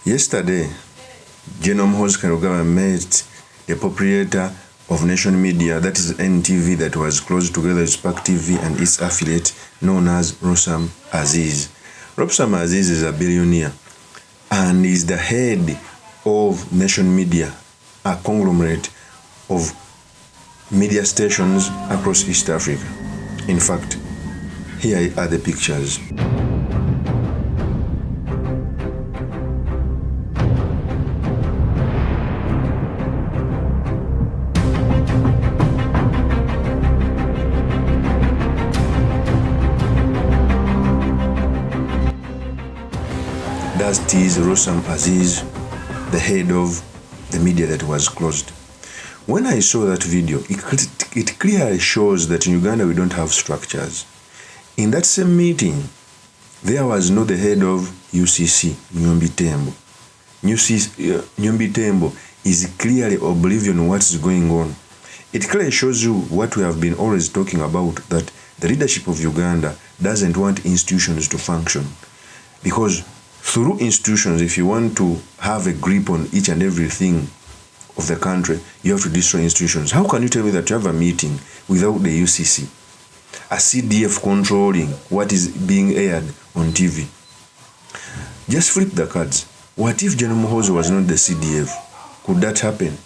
Yesterday, General MUHOOZI met the proprietor of Nation Media, that is NTV, that was closed together with Spark TV and its affiliate known as Rosam Aziz. Rosam Aziz is a billionaire and is the head of Nation Media, a conglomerate of media stations across East Africa. In fact, here are the pictures. That is Rosam Aziz, the head of the media that was closed. When I saw that video, it clearly shows that in Uganda we don't have structures. In that same meeting, there was not the head of UCC, Nyombi Tembo. Nyombi Tembo is clearly oblivious of what's going on. It clearly shows you what we have been always talking about, that the leadership of Uganda doesn't want institutions to function. Because through institutions, if you want to have a grip on each and everything of the country, you have to destroy institutions. How can you tell me that you have a meeting without the UCC? A CDF controlling what is being aired on TV. Just flip the cards. What if General MUHOOZI was not the CDF? Could that happen?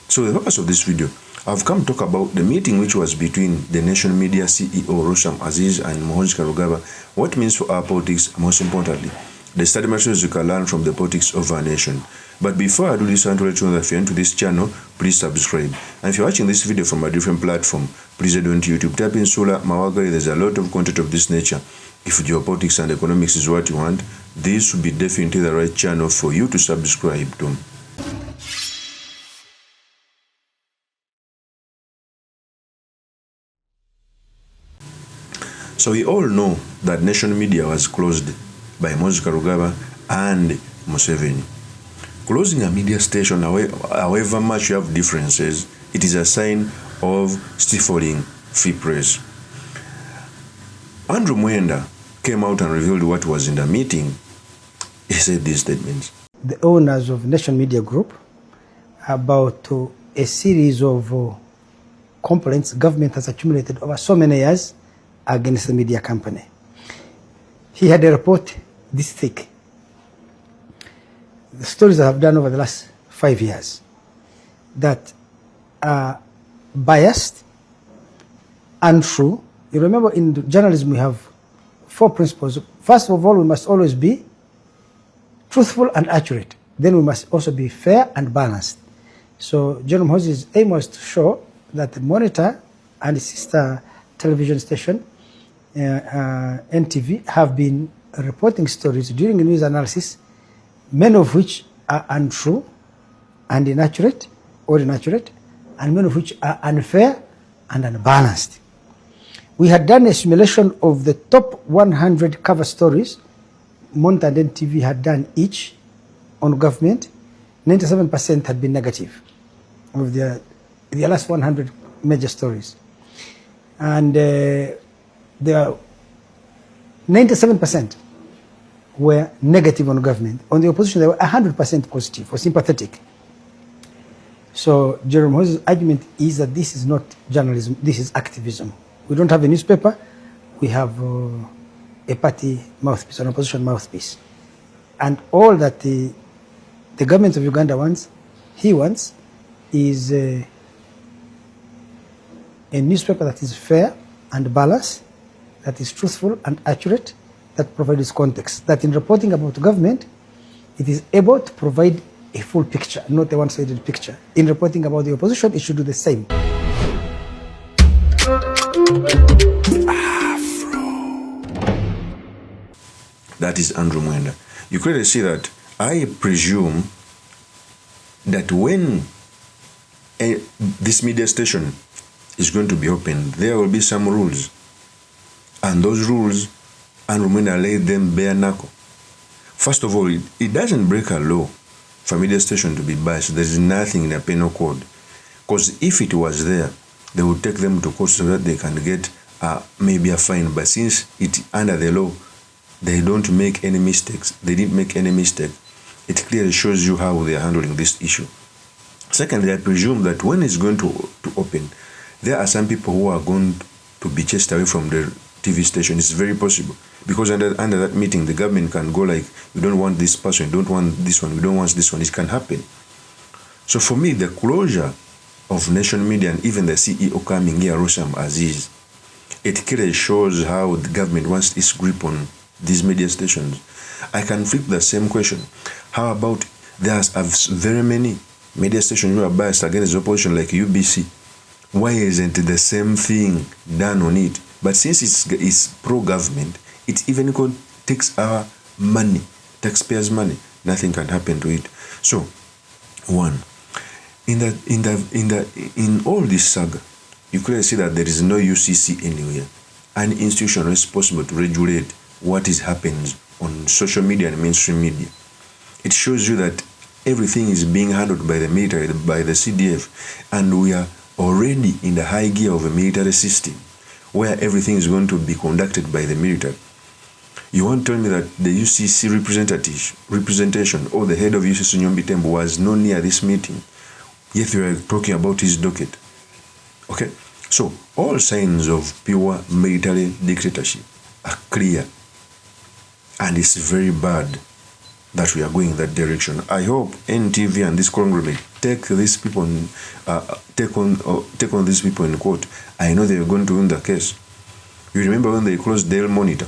So the purpose of this video, I've come to talk about the meeting which was between the Nation Media CEO Rosam Aziz and MUHOOZI. What it means for our politics, most importantly, the study materials you can learn from the politics of our nation. But before I do this, I want to let you know that if you're into this channel, please subscribe. And if you're watching this video from a different platform, please head on to YouTube, type in Sula Mawagari. There's a lot of content of this nature. If geopolitics and economics is what you want, this would be definitely the right channel for you to subscribe to. So we all know that Nation Media was closed by MUHOOZI and Museveni. Closing a media station, however much you have differences, it is a sign of stifling free press. Andrew Mwenda came out and revealed what was in the meeting. He said these statements. The owners of Nation Media Group, about a series of complaints government has accumulated over so many years against the media company. He had a report this thick. The stories I have done over the last 5 years that are biased, untrue. You remember in journalism we have 4 principles. First of all, we must always be truthful and accurate. Then we must also be fair and balanced. So General MUHOOZI's aim was to show that the Monitor and the sister television station, NTV, have been reporting stories during the news analysis, many of which are untrue and inaccurate or inaccurate, and many of which are unfair and unbalanced. We had done a simulation of the top 100 cover stories Monitor and NTV had done each on government. 97% had been negative of the last 100 major stories. And there 97% were negative on government. On the opposition, they were 100% positive or sympathetic. So General MUHOOZI's argument is that this is not journalism, this is activism. We don't have a newspaper, we have a party mouthpiece, an opposition mouthpiece. And all that the government of Uganda wants, he wants, is a newspaper that is fair and balanced, that is truthful and accurate, that provides context, that in reporting about government, it is able to provide a full picture, not a one-sided picture. In reporting about the opposition, it should do the same. That is Andrew Mwenda. You clearly see that I presume that when this media station is going to be opened, there will be some rules. And those rules, Andrew Mwenda laid them bare knuckle. First of all, it doesn't break a law for a media station to be biased. There is nothing in the penal code. Because if it was there, they would take them to court so that they can get maybe a fine. But since it's under the law, they don't make any mistakes. They didn't make any mistake. it clearly shows you how they are handling this issue. Secondly, I presume that when it's going to open, there are some people who are going to be chased away from the TV station. It's very possible. Because under that meeting, the government can go like, we don't want this person, we don't want this one, we don't want this one. It can happen. So for me, the closure of Nation Media and even the CEO coming here, Rosham Aziz, it clearly shows how the government wants its grip on these media stations. I can flip the same question. How about there's very many media stations who are biased against the opposition like UBC? Why isn't the same thing done on it? But since it's pro-government, it even takes our money, taxpayers' money. Nothing can happen to it. So, one, in all this saga, you clearly see that there is no UCC anywhere, an institution responsible to regulate what is happening on social media and mainstream media. It shows you that everything is being handled by the military, by the CDF, and we are already in the high gear of a military system where everything is going to be conducted by the military. You won't tell me that the UCC representation or the head of UCC Nyombi Tembo was not near this meeting, yet we are talking about his docket. Okay? So, all signs of pure military dictatorship are clear, and it's very bad that we are going in that direction. I hope NTV and this conglomerate take these people take on these people in court. I know they are going to win the case. You remember when they closed Daily Monitor?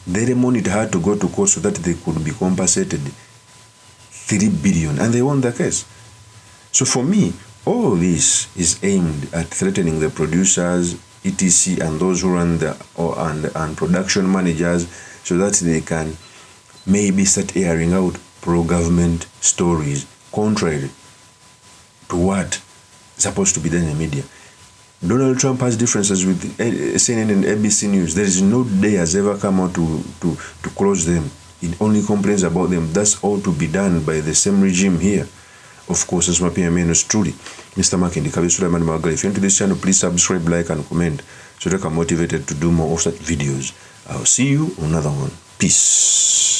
Daily Monitor had to go to court so that they could be compensated 3 billion, and they won the case. So for me, all this is aimed at threatening the producers, etc., and those who run and production managers, so that they can maybe start airing out pro-government stories contrary to what is supposed to be done in the media. Donald Trump has differences with CNN and ABC News. There is no day has ever come out to close them. It only complains about them. That's all to be done by the same regime here. Of course, as my PM is truly Mr. Makindi Kabisula Magal. If you're into this channel, please subscribe, like, and comment so that I'm motivated to do more of such videos. I'll see you on another one. Peace.